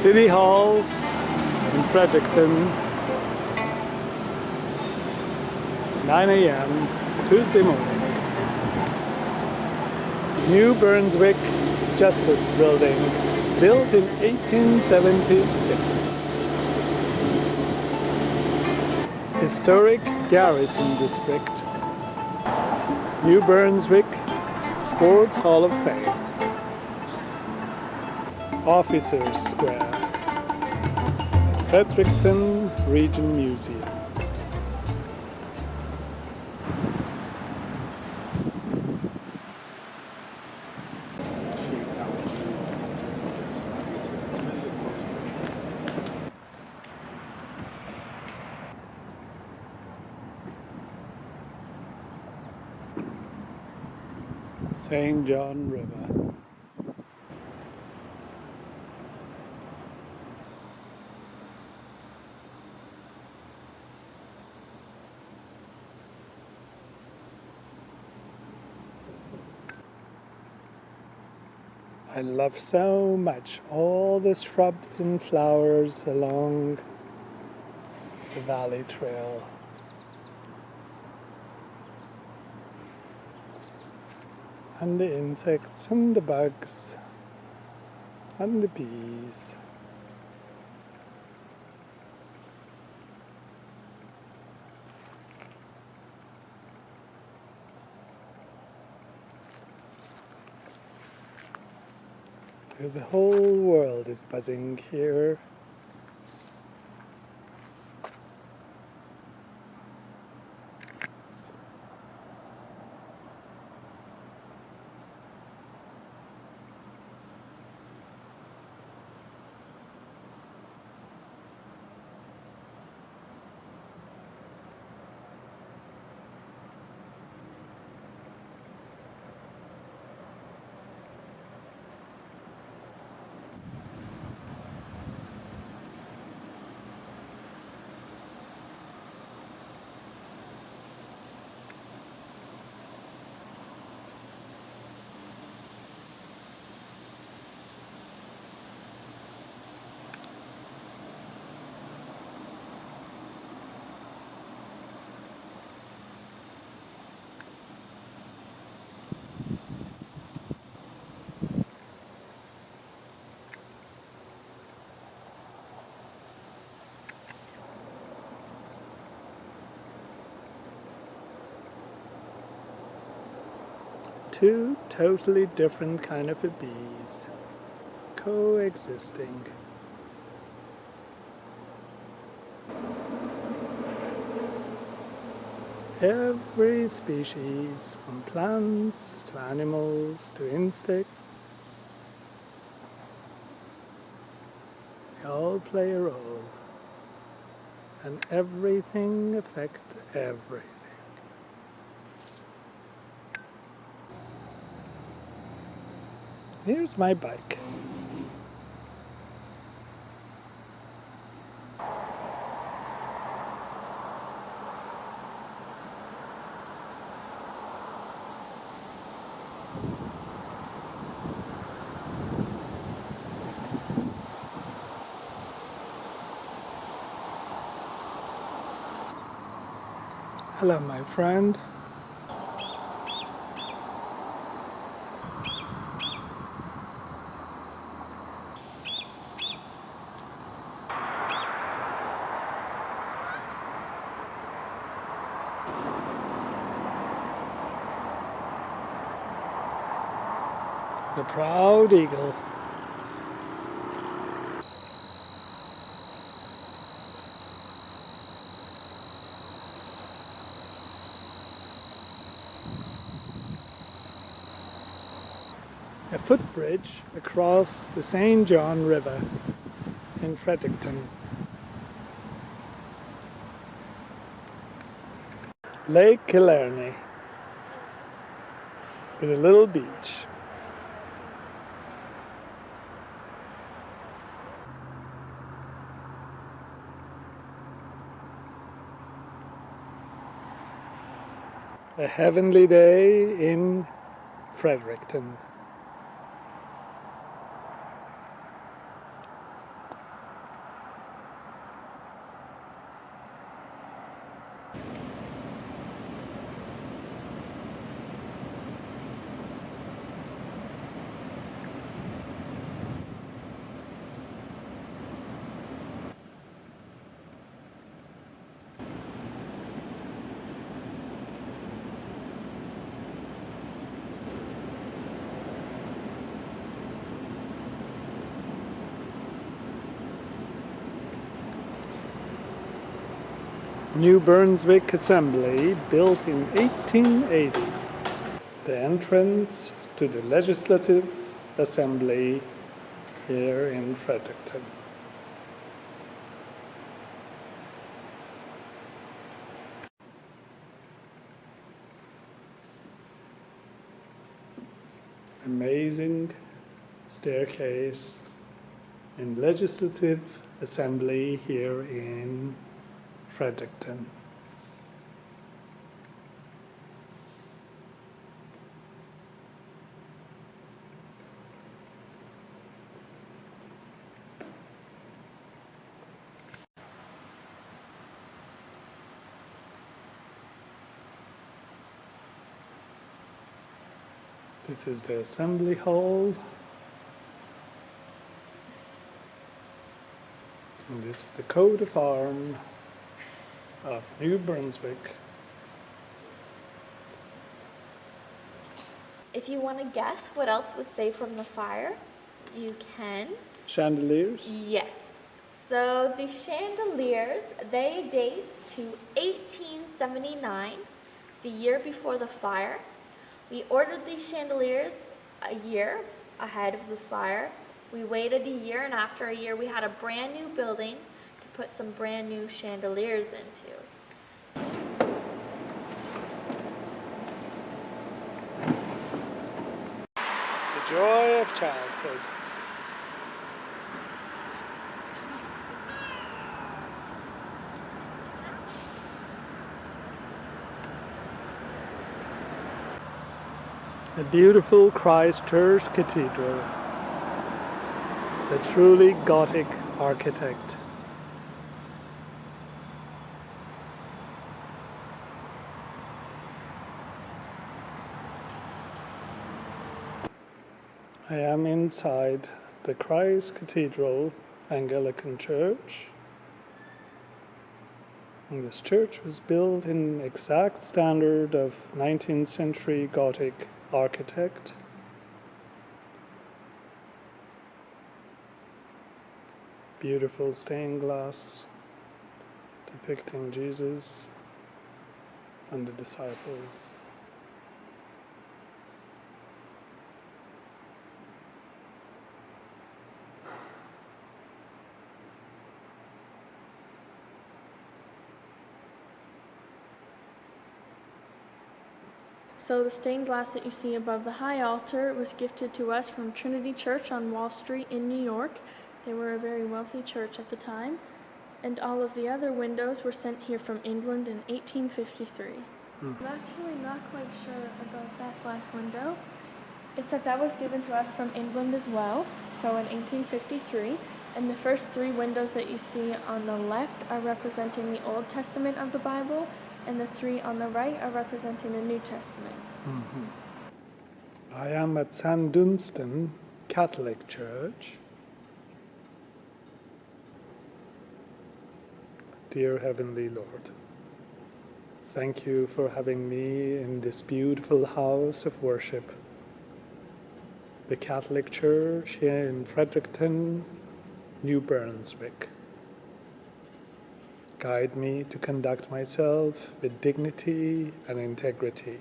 City Hall in Fredericton, 9 a.m. Tuesday morning. New Brunswick Justice Building, built in 1876. Historic Garrison District. New Brunswick Sports Hall of Fame. Officers Square. Fredericton Region Museum. St. John River. I love so much all the shrubs and flowers along the valley trail. And the insects and the bugs and the bees. Because the whole world is buzzing here. Two totally different kind of bees coexisting. Every species, from plants to animals to insects, they all play a role, and everything affects everything. Here's my bike. Hello, my friend. The proud eagle. A footbridge across the St. John River in Fredericton. Lake Killarney with a little beach. A heavenly day in Fredericton. New Brunswick Assembly, built in 1880. The entrance to the Legislative Assembly here in Fredericton. Amazing staircase in Legislative Assembly here in Fredericton. This is the Assembly Hall. And this is the coat of arms of New Brunswick. If you want to guess what else was saved from the fire, you can. Chandeliers? Yes. So the chandeliers, they date to 1879, the year before the fire. We ordered these chandeliers a year ahead of the fire. We waited a year, and after a year we had a brand new building to put some brand new chandeliers into. The joy of childhood. A beautiful Christ Church Cathedral. A truly Gothic architect. I am inside the Christ Cathedral Anglican Church. And this church was built in exact standard of 19th century Gothic architect. Beautiful stained glass depicting Jesus and the disciples. So the stained glass that you see above the high altar was gifted to us from Trinity Church on Wall Street in New York. They were a very wealthy church at the time. And all of the other windows were sent here from England in 1853. I'm actually not quite sure about that glass window. It's that was given to us from England as well, so in 1853. And the first three windows that you see on the left are representing the Old Testament of the Bible, and the three on the right are representing the New Testament. I am at St. Dunstan Catholic Church. Dear Heavenly Lord, thank you for having me in this beautiful house of worship, the Catholic Church here in Fredericton, New Brunswick. Guide me to conduct myself with dignity and integrity.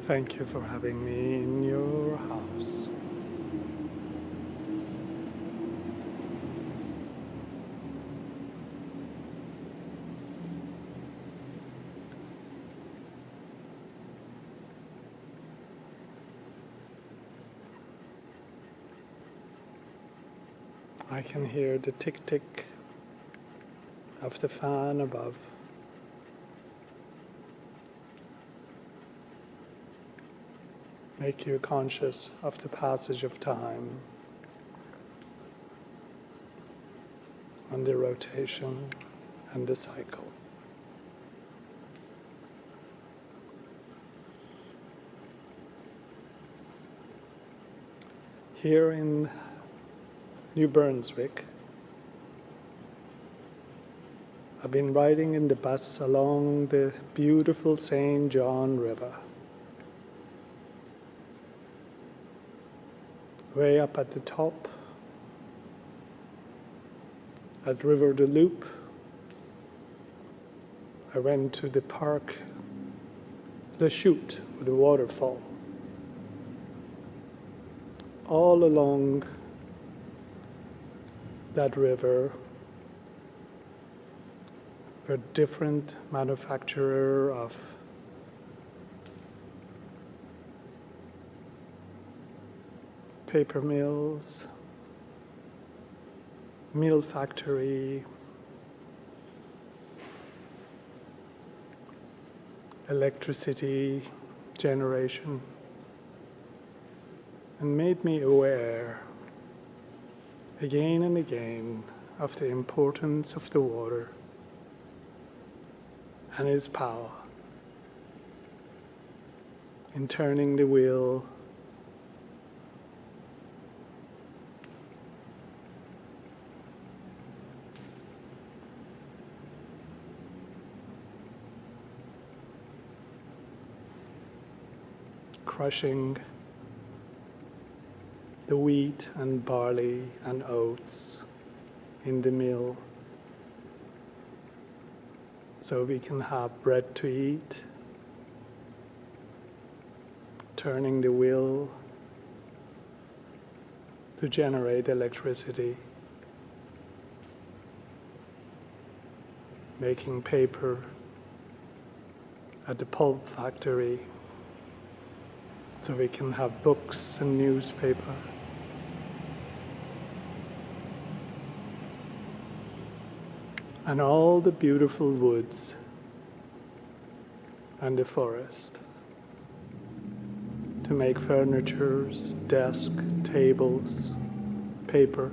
Thank you for having me in your house. I can hear the tick-tick of the fan above. Make you conscious of the passage of time and the rotation and the cycle. Here in New Brunswick, I've been riding in the bus along the beautiful St. John River. Way up at the top, at River de Loup, I went to the park, the chute with the waterfall. All along that river were different manufacturers of paper mills, mill factory, electricity generation, and made me aware again and again of the importance of the water and its power in turning the wheel crushing the wheat and barley and oats in the mill so we can have bread to eat, turning the wheel to generate electricity, making paper at the pulp factory so we can have books and newspaper. And all the beautiful woods and the forest to make furnitures, desks, tables, paper.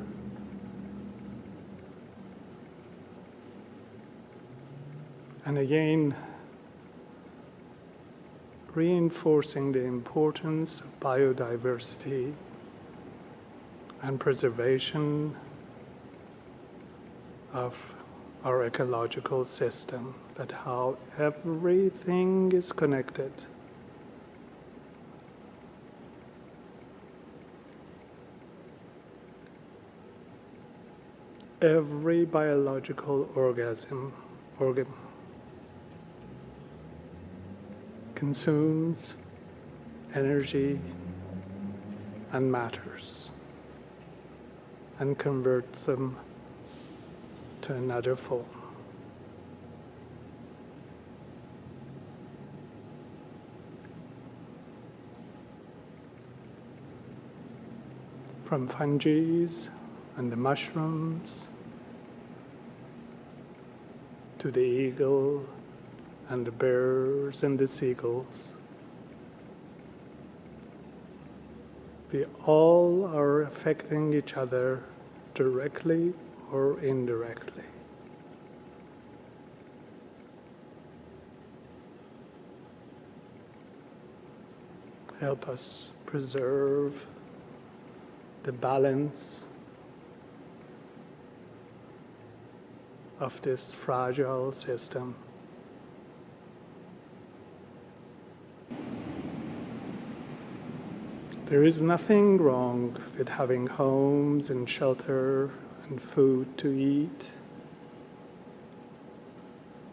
And again, reinforcing the importance of biodiversity and preservation of our ecological system, that how everything is connected. Every biological organ consumes energy and matters and converts them to another form. From fungi and the mushrooms to the eagle and the birds and the seagulls. We all are affecting each other directly or indirectly. Help us preserve the balance of this fragile system. There is nothing wrong with having homes and shelter and food to eat,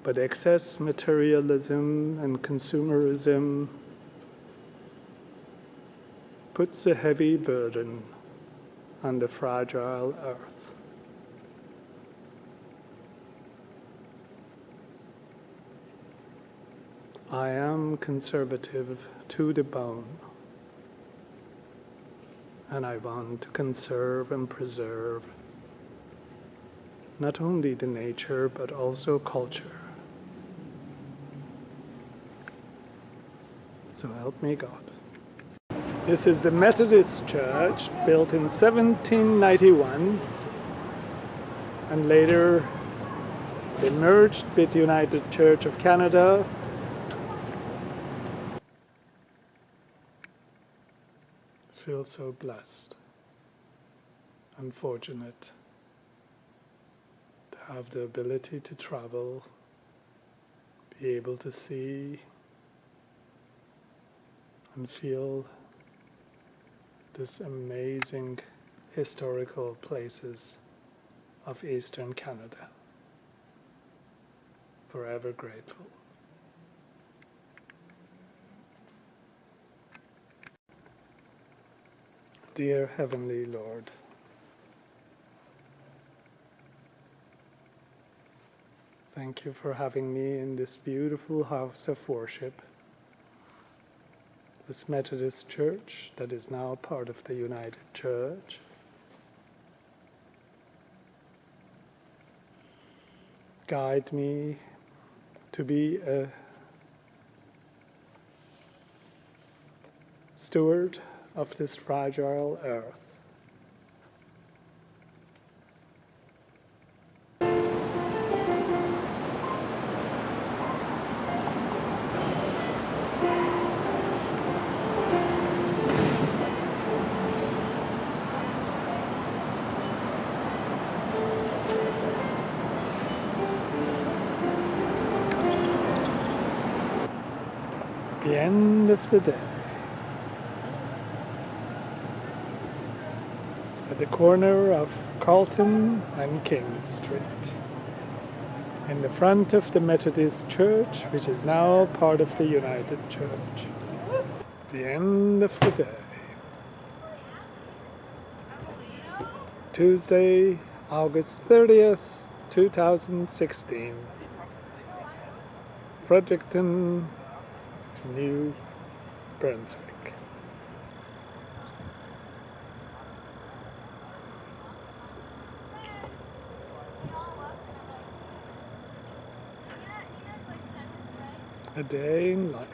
but excess materialism and consumerism puts a heavy burden on the fragile earth. I am conservative to the bone, and I want to conserve and preserve not only the nature but also culture. So help me God. This is the Methodist Church, built in 1791, and later they merged with United Church of Canada. I feel so blessed and fortunate to have the ability to travel, be able to see and feel this amazing historical places of Eastern Canada. Forever grateful. Dear Heavenly Lord, thank you for having me in this beautiful house of worship, this Methodist Church that is now part of the United Church. Guide me to be a steward of this fragile earth. The end of the day. At the corner of Carlton and King Street, in the front of the Methodist Church, which is now part of the United Church. The end of the day. Tuesday, August 30th, 2016. Fredericton, New Brunswick. A day in life.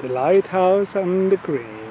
The lighthouse on the green.